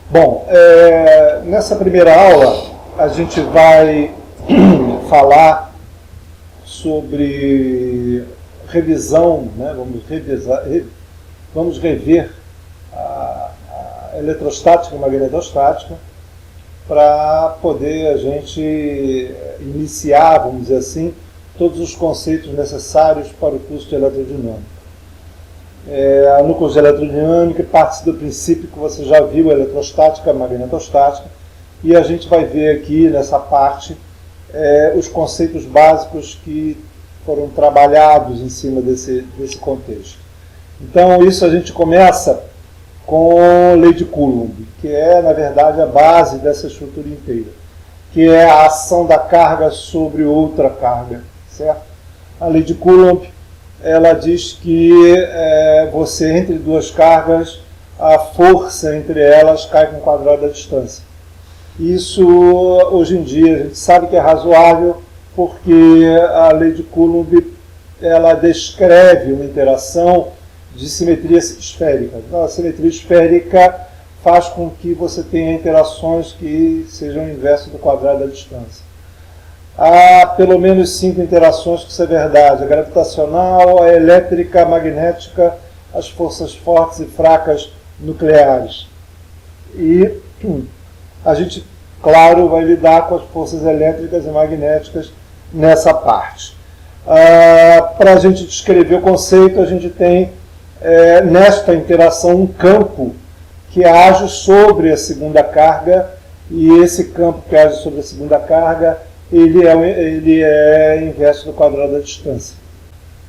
Bom, nessa primeira aula a gente vai falar sobre revisão, né? Vamos rever a eletrostática e magnetostática para poder a gente iniciar, vamos dizer assim, todos os conceitos necessários para o curso de elerodinâmica. No curso de elerodinâmica parte do princípio que você já viu, eletrostática, magnetostática, e a gente vai ver aqui nessa parte os conceitos básicos que foram trabalhados em cima desse contexto. Então, isso a gente começa com a lei de Coulomb, que é, na verdade, a base dessa estrutura inteira, que é a ação da carga sobre outra carga, certo? A lei de Coulomb, ela diz que você, entre duas cargas, a força entre elas cai com o quadrado da distância. Isso, hoje em dia, a gente sabe que é razoável, porque a lei de Coulomb ela descreve uma interação de simetria esférica. Então, a simetria esférica faz com que você tenha interações que sejam o inverso do quadrado da distância. Há pelo menos 5 interações que isso é verdade: a gravitacional, a elétrica, a magnética, as forças fortes e fracas nucleares. E a gente, claro, vai lidar com as forças elétricas e magnéticas nessa parte. Para a gente descrever o conceito, a gente tem nesta interação um campo que age sobre a segunda carga, e esse campo que age sobre a segunda carga ele é inverso do quadrado da distância.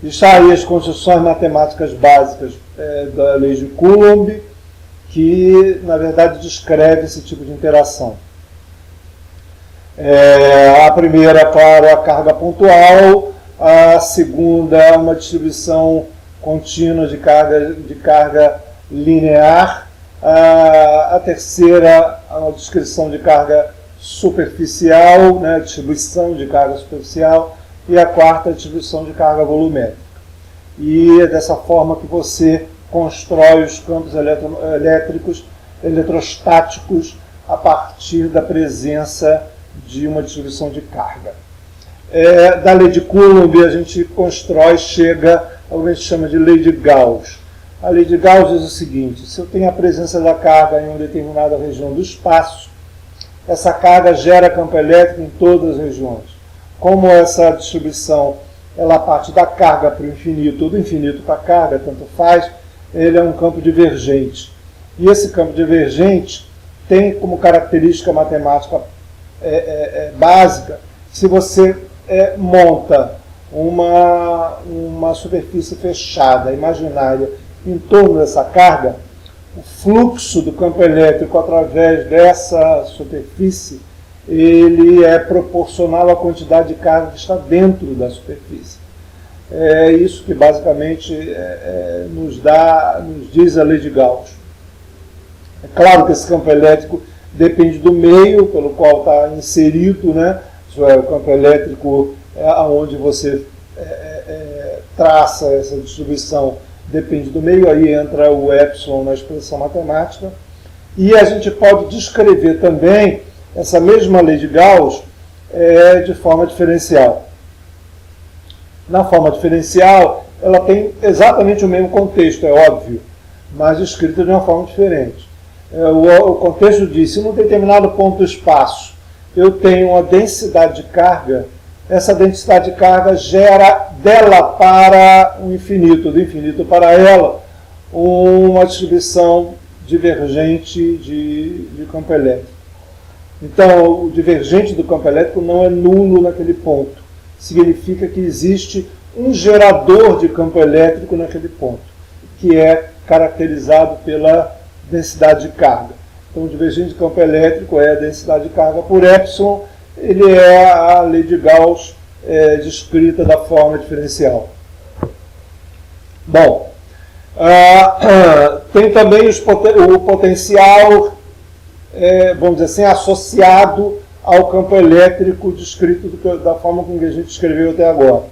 Está aí as construções matemáticas básicas da lei de Coulomb, que, na verdade, descreve esse tipo de interação. A primeira, claro, a carga pontual, a segunda, uma distribuição contínua de carga linear, a terceira, uma descrição de carga superficial, né, distribuição de carga superficial, e a quarta, a distribuição de carga volumétrica. E é dessa forma que você constrói os campos elétricos, eletrostáticos, a partir da presença de uma distribuição de carga. Da lei de Coulomb a gente constrói, chega ao que a gente chama de lei de Gauss. A lei de Gauss diz o seguinte: se eu tenho a presença da carga em uma determinada região do espaço, essa carga gera campo elétrico em todas as regiões. Como essa distribuição ela parte da carga para o infinito, ou do infinito para a carga, tanto faz, ele é um campo divergente. E esse campo divergente tem como característica matemática básica: se você monta uma superfície fechada, imaginária, em torno dessa carga, o fluxo do campo elétrico através dessa superfície ele é proporcional à quantidade de carga que está dentro da superfície. É isso que basicamente nos diz a lei de Gauss. É claro que esse campo elétrico depende do meio pelo qual está inserido, né? Isso é, o campo elétrico onde você traça essa distribuição depende do meio, aí entra o epsilon na expressão matemática. E a gente pode descrever também essa mesma lei de Gauss de forma diferencial. Na forma diferencial, ela tem exatamente o mesmo contexto, é óbvio, mas escrita de uma forma diferente. O contexto diz: se num determinado ponto do espaço eu tenho uma densidade de carga, essa densidade de carga gera dela para o infinito, do infinito para ela, uma distribuição divergente de campo elétrico. Então, o divergente do campo elétrico não é nulo naquele ponto. Significa que existe um gerador de campo elétrico naquele ponto, que é caracterizado pela densidade de carga. Então, o divergente de campo elétrico é a densidade de carga por epsilon. Ele é a lei de Gauss descrita da forma diferencial. Bom, tem também o potencial, vamos dizer assim, associado ao campo elétrico descrito da forma como a gente escreveu até agora.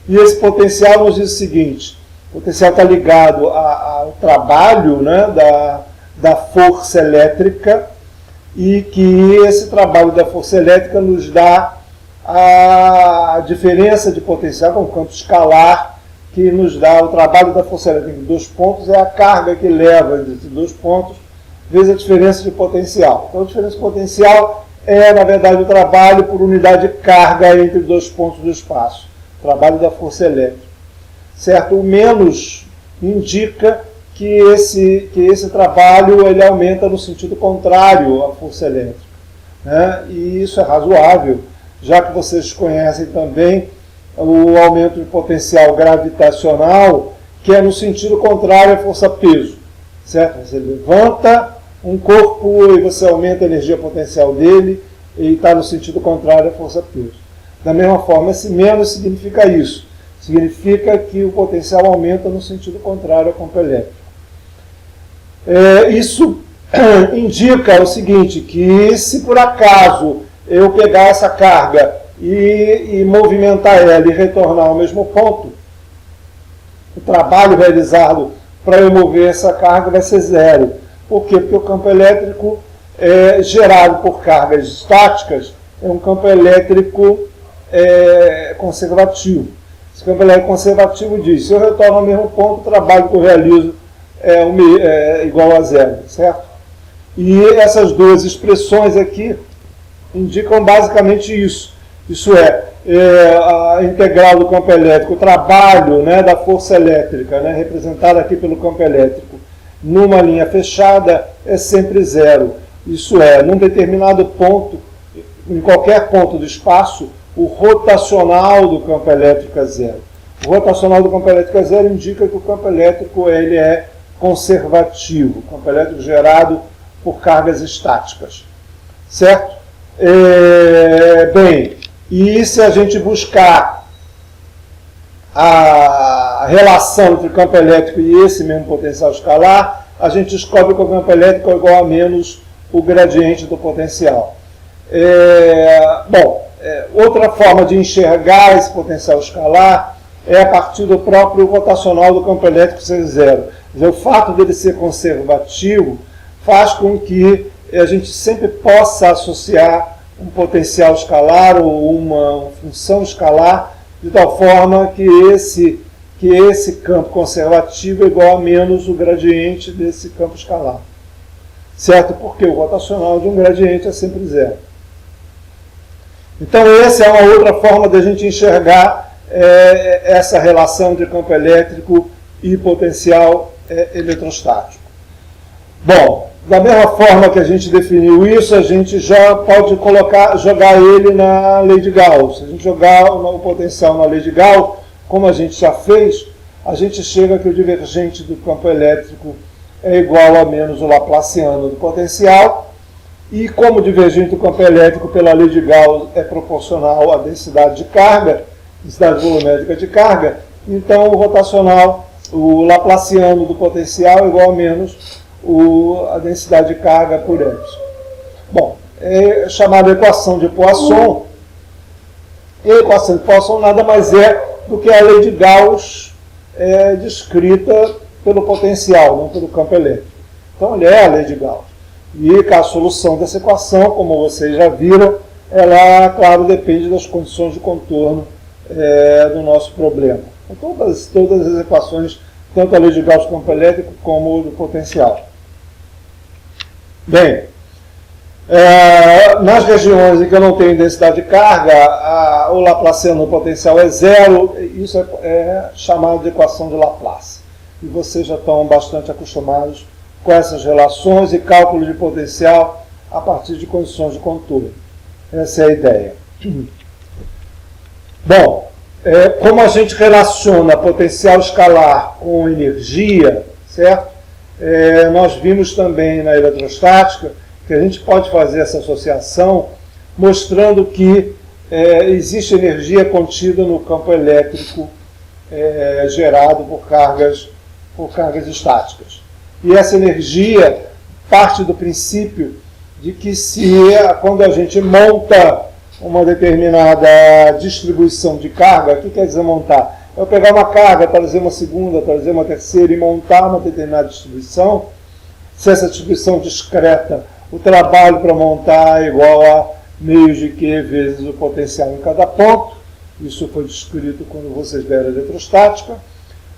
E esse potencial nos diz o seguinte: o potencial está ligado ao trabalho, né, da força elétrica, e que esse trabalho da força elétrica nos dá a diferença de potencial, com o campo escalar, que nos dá o trabalho da força elétrica em 2 pontos, é a carga que leva desses 2 pontos, vezes a diferença de potencial. Então a diferença de potencial é, na verdade, o trabalho por unidade de carga entre 2 pontos do espaço, o trabalho da força elétrica. Certo? O menos indica que esse trabalho ele aumenta no sentido contrário à força elétrica, né? E isso é razoável, já que vocês conhecem também o aumento de potencial gravitacional, que é no sentido contrário à força-peso. Certo? Você levanta um corpo e você aumenta a energia potencial dele, e está no sentido contrário à força-peso. Da mesma forma, esse menos significa isso. Significa que o potencial aumenta no sentido contrário ao campo elétrico. Isso indica o seguinte, que se por acaso eu pegar essa carga e movimentar ela e retornar ao mesmo ponto, o trabalho realizado para eu mover essa carga vai ser zero. Por quê? Porque o campo elétrico gerado por cargas estáticas é um campo elétrico conservativo. Esse campo elétrico conservativo diz, se eu retorno ao mesmo ponto, o trabalho que eu realizo é igual a zero, certo? E essas duas expressões aqui indicam basicamente isso. Isso a integral do campo elétrico, o trabalho, né, da força elétrica, né, representada aqui pelo campo elétrico, numa linha fechada, é sempre zero. Isso num determinado ponto, em qualquer ponto do espaço, o rotacional do campo elétrico é zero. O rotacional do campo elétrico é zero indica que o campo elétrico ele é conservativo, o campo elétrico gerado por cargas estáticas. Certo? Bem, e se a gente buscar a relação entre o campo elétrico e esse mesmo potencial escalar, a gente descobre que o campo elétrico é igual a menos o gradiente do potencial. Outra forma de enxergar esse potencial escalar é a partir do próprio rotacional do campo elétrico ser zero. O fato dele ser conservativo faz com que a gente sempre possa associar um potencial escalar ou uma função escalar de tal forma que esse campo conservativo é igual a menos o gradiente desse campo escalar. Certo? Porque o rotacional de um gradiente é sempre zero. Então, essa é uma outra forma de a gente enxergar essa relação de campo elétrico e potencial eletrostático. Bom, da mesma forma que a gente definiu isso, a gente já pode jogar ele na lei de Gauss. Se a gente jogar o potencial na lei de Gauss, como a gente já fez, a gente chega que o divergente do campo elétrico é igual a menos o laplaciano do potencial, e como o divergente do campo elétrico pela lei de Gauss é proporcional à densidade de carga, densidade volumétrica de carga, então o rotacional, o laplaciano do potencial é igual a menos a densidade de carga por epsilon. Bom, é chamada equação de Poisson. E a equação de Poisson nada mais é do que a lei de Gauss descrita pelo potencial, não pelo campo elétrico. Então, ele é a lei de Gauss. E a solução dessa equação, como vocês já viram, ela, claro, depende das condições de contorno do nosso problema. Então, todas as equações, tanto a lei de Gauss do campo elétrico como do potencial. Bem, nas regiões em que eu não tenho densidade de carga, o laplaciano do potencial é zero, isso é chamado de equação de Laplace. E vocês já estão bastante acostumados com essas relações e cálculo de potencial a partir de condições de contorno. Essa é a ideia. Bom, como a gente relaciona potencial escalar com energia, certo? Nós vimos também na eletrostática que a gente pode fazer essa associação mostrando que existe energia contida no campo elétrico gerado por cargas estáticas. E essa energia parte do princípio de que quando a gente monta uma determinada distribuição de carga, o que quer dizer montar? Eu pegar uma carga, trazer uma segunda, trazer uma terceira e montar uma determinada distribuição, Se essa distribuição discreta, o trabalho para montar é igual a meios de Q vezes o potencial em cada ponto. Isso foi descrito quando vocês deram a eletrostática.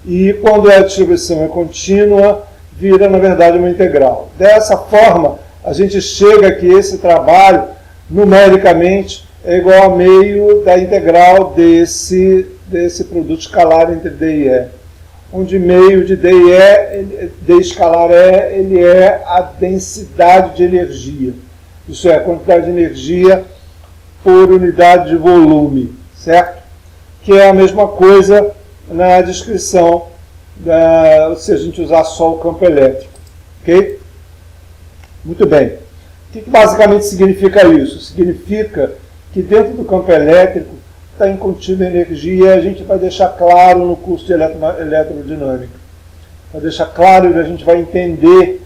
E quando a distribuição é contínua, vira, na verdade, uma integral. Dessa forma, a gente chega que esse trabalho, numericamente, é igual a meio da integral desse produto escalar entre D e E. Onde meio de D e E, D escalar E, ele é a densidade de energia. Isso é, a quantidade de energia por unidade de volume, certo? Que é a mesma coisa na descrição, se a gente usar só o campo elétrico. Ok? Muito bem. O que basicamente significa isso? Significa que dentro do campo elétrico está incontida energia, e a gente vai deixar claro no curso de eletrodinâmica. Vai deixar claro e a gente vai entender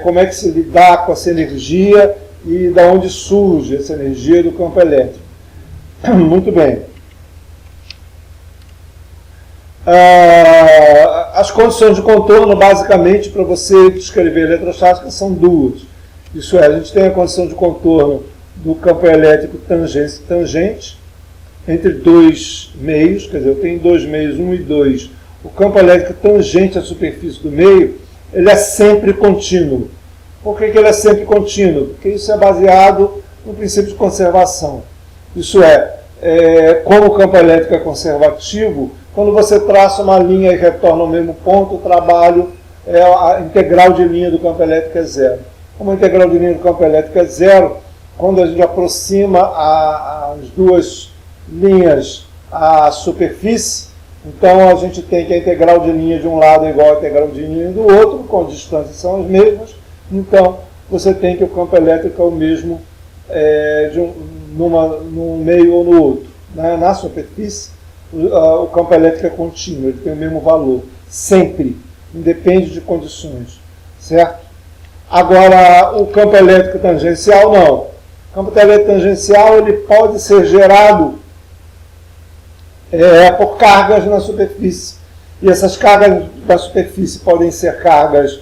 como é que se lidar com essa energia e de onde surge essa energia do campo elétrico. Muito bem. As condições de contorno, basicamente, para você descrever eletrostática, são duas. Isso é, a gente tem a condição de contorno do campo elétrico tangente entre dois meios, quer dizer, eu tenho dois meios, 1 e 2. O campo elétrico tangente à superfície do meio, ele é sempre contínuo. Por que ele é sempre contínuo? Porque isso é baseado no princípio de conservação. Isso é, como o campo elétrico é conservativo, quando você traça uma linha e retorna ao mesmo ponto, o trabalho, a integral de linha do campo elétrico é zero. Como a integral de linha do campo elétrico é zero, quando a gente aproxima as duas linhas à superfície, então a gente tem que a integral de linha de um lado é igual à integral de linha do outro, com as distâncias são as mesmas, então você tem que o campo elétrico é o mesmo num meio ou no outro. Na superfície, o campo elétrico é contínuo, ele tem o mesmo valor, sempre, independe de condições, certo? Agora, o campo elétrico tangencial, não. O campo elétrico tangencial ele pode ser gerado por cargas na superfície. E essas cargas da superfície podem ser cargas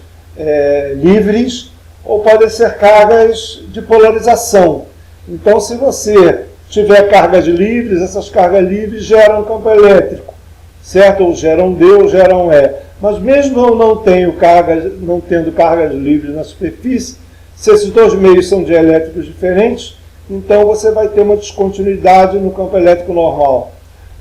livres ou podem ser cargas de polarização. Então, se você tiver cargas livres, essas cargas livres geram campo elétrico, certo? Ou geram D ou geram E. Mas mesmo eu não tendo cargas livres na superfície, se esses dois meios são dielétricos diferentes, então você vai ter uma descontinuidade no campo elétrico normal.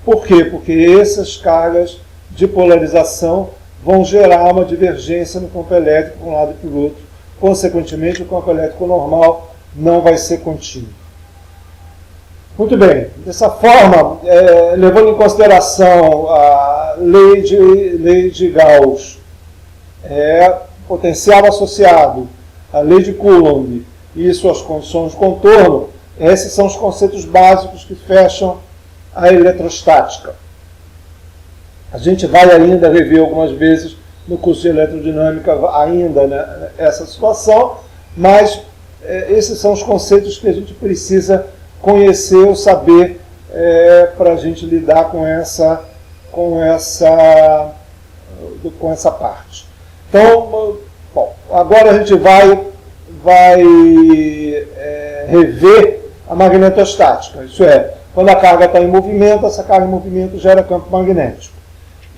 Por quê? Porque essas cargas de polarização vão gerar uma divergência no campo elétrico para um lado e para o outro. Consequentemente, o campo elétrico normal não vai ser contínuo. Muito bem. Dessa forma, levando em consideração a lei de Gauss, potencial associado, a lei de Coulomb e suas condições de contorno, esses são os conceitos básicos que fecham a eletrostática. A gente vai ainda rever algumas vezes no curso de eletrodinâmica ainda essa situação, mas esses são os conceitos que a gente precisa conhecer ou saber para a gente lidar com essa parte. Então, bom, agora a gente vai rever a magnetostática. Isso é, quando a carga está em movimento, essa carga em movimento gera campo magnético.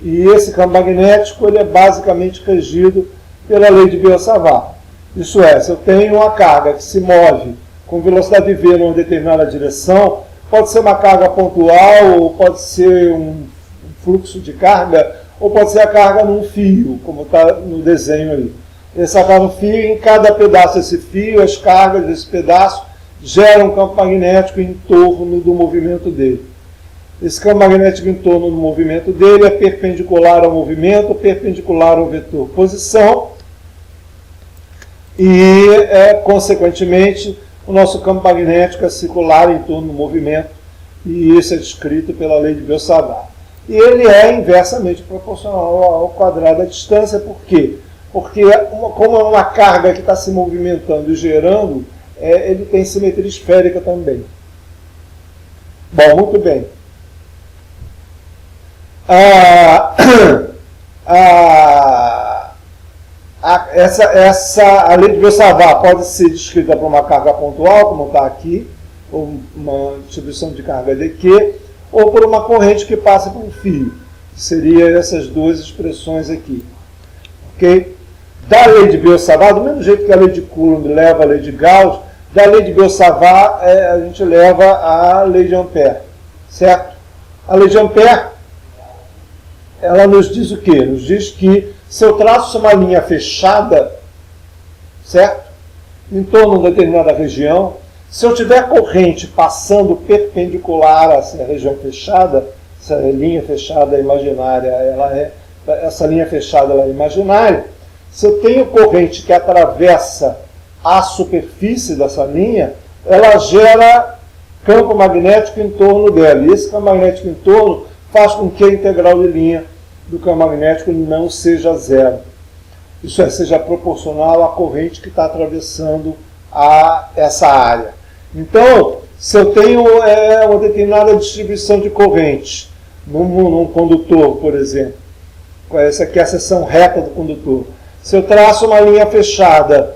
E esse campo magnético ele é basicamente regido pela lei de Biot-Savart. Isso é, se eu tenho uma carga que se move com velocidade v numa determinada direção, pode ser uma carga pontual, ou pode ser um fluxo de carga, ou pode ser a carga num fio, como está no desenho aí. Essa carga no fio, em cada pedaço desse fio, as cargas desse pedaço geram um campo magnético em torno do movimento dele. Esse campo magnético em torno do movimento dele é perpendicular ao movimento, perpendicular ao vetor posição, e, consequentemente, o nosso campo magnético é circular em torno do movimento, e isso é descrito pela lei de Biot-Savart. E ele é inversamente proporcional ao quadrado da distância. Por quê? Porque, como é uma carga que está se movimentando e gerando, ele tem simetria esférica também. Bom, muito bem. a lei de Biot-Savart pode ser descrita por uma carga pontual, como está aqui, ou uma distribuição de carga dq, ou por uma corrente que passa por um fio. Seriam essas duas expressões aqui. Okay? Da lei de Biot-Savart, do mesmo jeito que a lei de Coulomb leva a lei de Gauss, da lei de Biot-Savart a gente leva a lei de Ampère. Certo? A lei de Ampère, ela nos diz o quê? Nos diz que se eu traço uma linha fechada, certo? Em torno de uma determinada região, se eu tiver corrente passando perpendicular a essa região fechada, essa linha fechada imaginária, essa linha fechada ela é imaginária, se eu tenho corrente que atravessa a superfície dessa linha, ela gera campo magnético em torno dela. E esse campo magnético em torno faz com que a integral de linha do campo magnético não seja zero. Isso é, seja proporcional à corrente que está atravessando essa área. Então, se eu tenho uma determinada distribuição de corrente num condutor, por exemplo, essa aqui é a seção reta do condutor. Se eu traço uma linha fechada,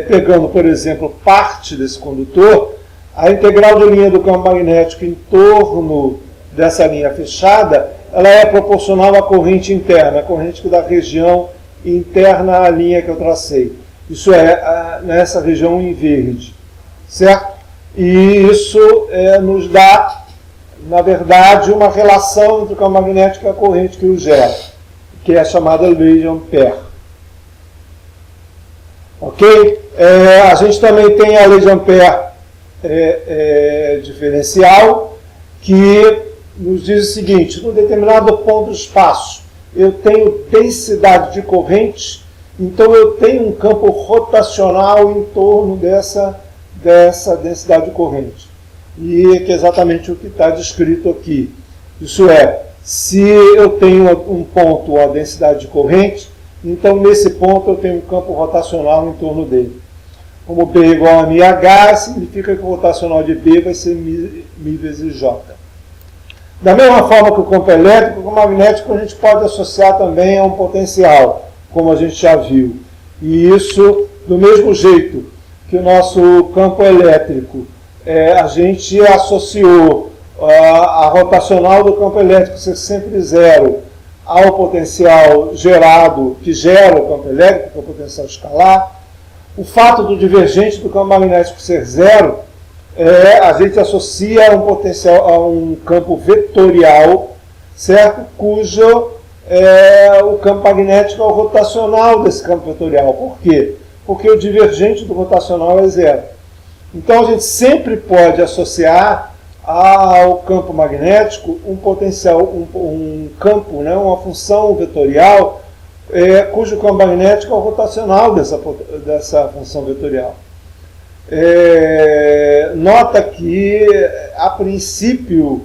pegando, por exemplo, parte desse condutor, a integral de linha do campo magnético em torno dessa linha fechada, ela é proporcional à corrente interna, a corrente da região interna à linha que eu tracei. Isso é, nessa região em verde, certo? E isso nos dá, na verdade, uma relação entre o campo magnético e a corrente que o gera, que é a chamada lei de Ampère. Ok? A gente também tem a lei de Ampère diferencial, que nos diz o seguinte: num determinado ponto do espaço, eu tenho densidade de corrente, então eu tenho um campo rotacional em torno dessa densidade de corrente. E que é exatamente o que está descrito aqui. Isso é, se eu tenho um ponto, a densidade de corrente, então nesse ponto eu tenho um campo rotacional em torno dele. Como B igual a μH, significa que o rotacional de B vai ser μ vezes J. Da mesma forma que o campo elétrico, o campo magnético a gente pode associar também a um potencial, como a gente já viu. E isso, do mesmo jeito que o nosso campo elétrico, a gente associou a rotacional do campo elétrico ser sempre zero ao potencial gerado, que gera o campo elétrico, que é o potencial escalar. O fato do divergente do campo magnético ser zero, a gente associa um potencial a um campo vetorial, certo? Cujo o campo magnético é o rotacional desse campo vetorial. Por quê? Porque o divergente do rotacional é zero. Então a gente sempre pode associar ao campo magnético um potencial, um campo, né, uma função vetorial, cujo campo magnético é o rotacional dessa função vetorial. Nota que, a princípio,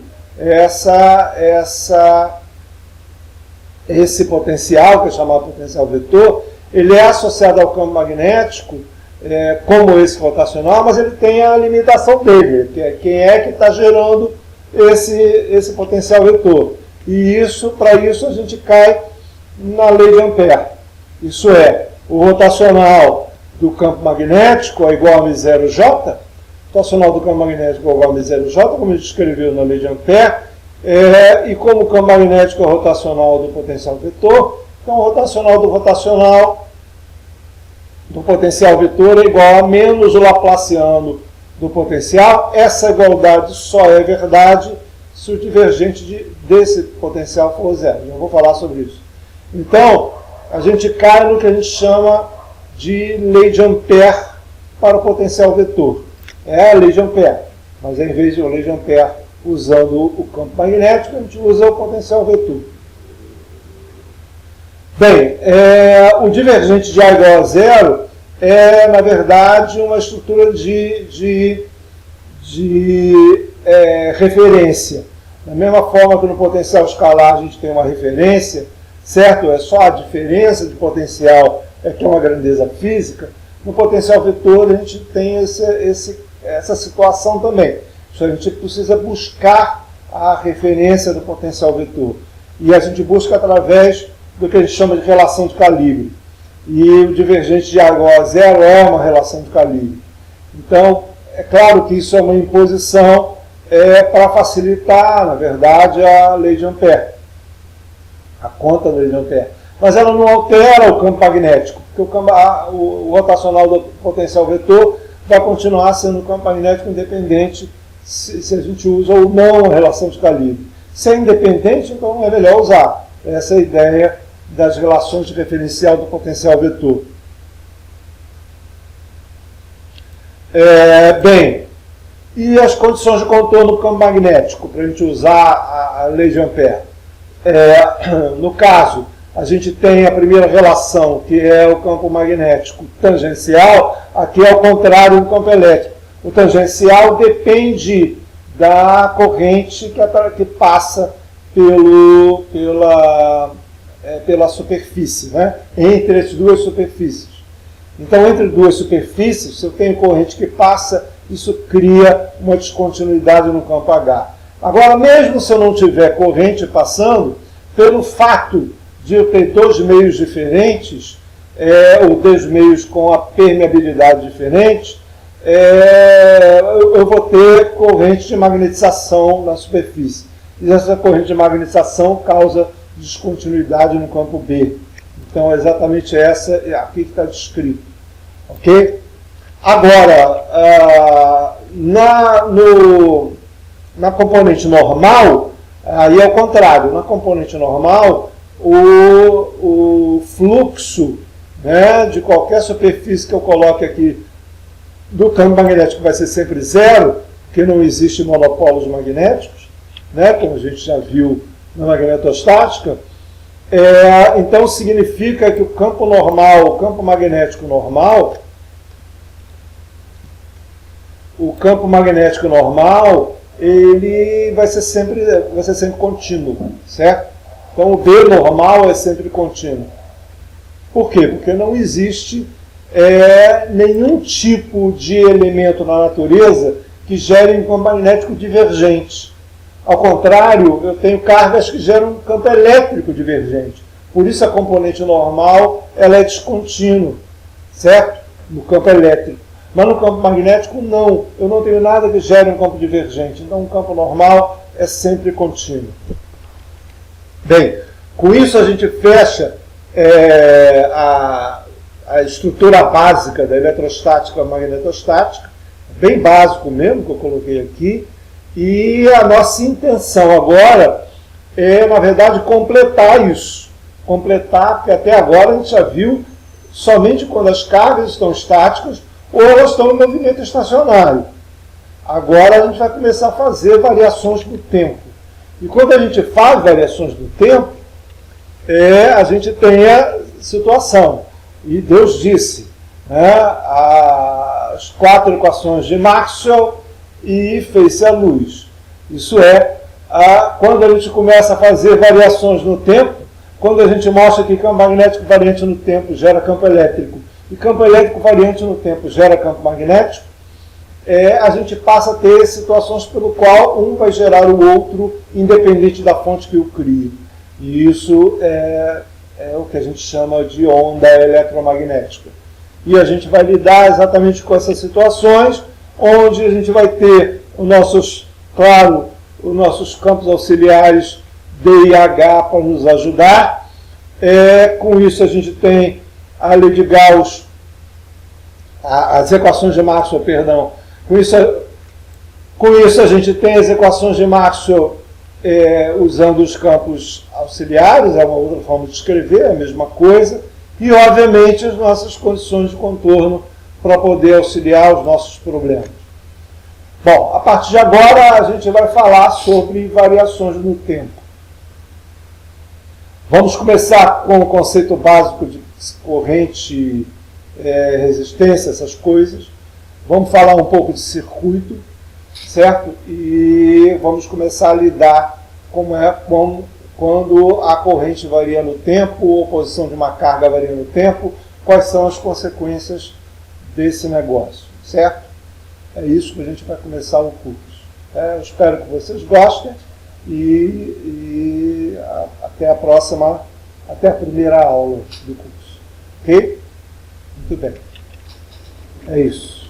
esse potencial, que é chamado potencial vetor, ele é associado ao campo magnético como esse rotacional, mas ele tem a limitação dele, que é quem é que está gerando esse potencial vetor. E isso, para isso, a gente cai na lei de Ampère. Isso é, o rotacional do campo magnético é igual a μ0J, rotacional do campo magnético é igual a μ0J, como a gente escreveu na lei de Ampère, e como o campo magnético é rotacional do potencial vetor, então o rotacional do potencial vetor é igual a menos o laplaciano do potencial. Essa igualdade só é verdade se o divergente desse potencial for zero. Já vou falar sobre isso. Então, a gente cai no que a gente chama de lei de Ampère para o potencial vetor. É a lei de Ampère, mas em vez de a lei de Ampère usando o campo magnético, a gente usa o potencial vetor. Bem, o divergente de A igual a zero é, na verdade, uma estrutura de referência. Da mesma forma que no potencial escalar a gente tem uma referência, certo? É só a diferença de potencial que é uma grandeza física. No potencial vetor a gente tem essa situação também. A gente precisa buscar a referência do potencial vetor. E a gente busca através do que a gente chama de relação de calibre. e o divergente de H0 é uma relação de calibre. Então, é claro que isso é uma imposição para facilitar, na verdade, a lei de Ampère, a conta da lei de Ampère. Mas ela não altera o campo magnético, porque o rotacional do potencial vetor vai continuar sendo um campo magnético independente se a gente usa ou não a relação de calibre. Se é independente, então é melhor usar. Essa é a ideia das relações de referencial do potencial vetor. Bem, e as condições de contorno do campo magnético, para a gente usar a lei de Ampère? No caso, a gente tem a primeira relação, que é o campo magnético tangencial, aqui é o contrário do campo elétrico. O tangencial depende da corrente que passa pela superfície, né? Entre as duas superfícies. Então, entre duas superfícies, se eu tenho corrente que passa, isso cria uma descontinuidade no campo H. Agora, mesmo se eu não tiver corrente passando, pelo fato de eu ter dois meios diferentes, ou dois meios com a permeabilidade diferente, eu vou ter corrente de magnetização na superfície. E essa corrente de magnetização causa descontinuidade no campo B. Então, é exatamente essa aqui que está descrito. Ok? Agora, na componente normal, aí é o contrário. Na componente normal, o fluxo, né, de qualquer superfície que eu coloque aqui do campo magnético vai ser sempre zero, porque não existe monopolos magnéticos, né, como a gente já viu na magnetostática. Então significa que o campo normal, o campo magnético normal, ele vai ser sempre contínuo, certo? Então o B normal é sempre contínuo. Por quê? Porque não existe nenhum tipo de elemento na natureza que gere um campo magnético divergente. Ao contrário, eu tenho cargas que geram um campo elétrico divergente. Por isso a componente normal ela é descontínua, certo? No campo elétrico. Mas no campo magnético, não. Eu não tenho nada que gere um campo divergente. Então, o campo normal é sempre contínuo. Bem, com isso a gente fecha a estrutura básica da eletrostática magnetostática, bem básico mesmo, que eu coloquei aqui. E a nossa intenção agora é, na verdade, completar isso. Completar, porque até agora a gente já viu somente quando as cargas estão estáticas ou elas estão em movimento estacionário. Agora a gente vai começar a fazer variações do tempo. E quando a gente faz variações do tempo, a gente tem a situação. E Deus disse, né, as 4 equações de Maxwell e fez-se a luz. Isso quando a gente começa a fazer variações no tempo, quando a gente mostra que campo magnético variante no tempo gera campo elétrico, e campo elétrico variante no tempo gera campo magnético, a gente passa a ter situações pelo qual um vai gerar o outro, independente da fonte que o cria. E isso é o que a gente chama de onda eletromagnética. E a gente vai lidar exatamente com essas situações, onde a gente vai ter os nossos campos auxiliares D e H para nos ajudar. Com isso a gente tem a lei de Gauss, as equações de Maxwell, perdão. Com isso a gente tem as equações de Maxwell usando os campos auxiliares, é uma outra forma de escrever, é a mesma coisa. E, obviamente, as nossas condições de contorno para poder auxiliar os nossos problemas. Bom, a partir de agora a gente vai falar sobre variações no tempo. Vamos começar com o conceito básico de corrente, resistência, essas coisas. Vamos falar um pouco de circuito, certo? E vamos começar a lidar quando a corrente varia no tempo, a posição de uma carga varia no tempo, quais são as consequências desse negócio, certo? É isso que a gente vai começar o curso. Eu espero que vocês gostem e até a primeira aula do curso. Ok? Muito bem. É isso.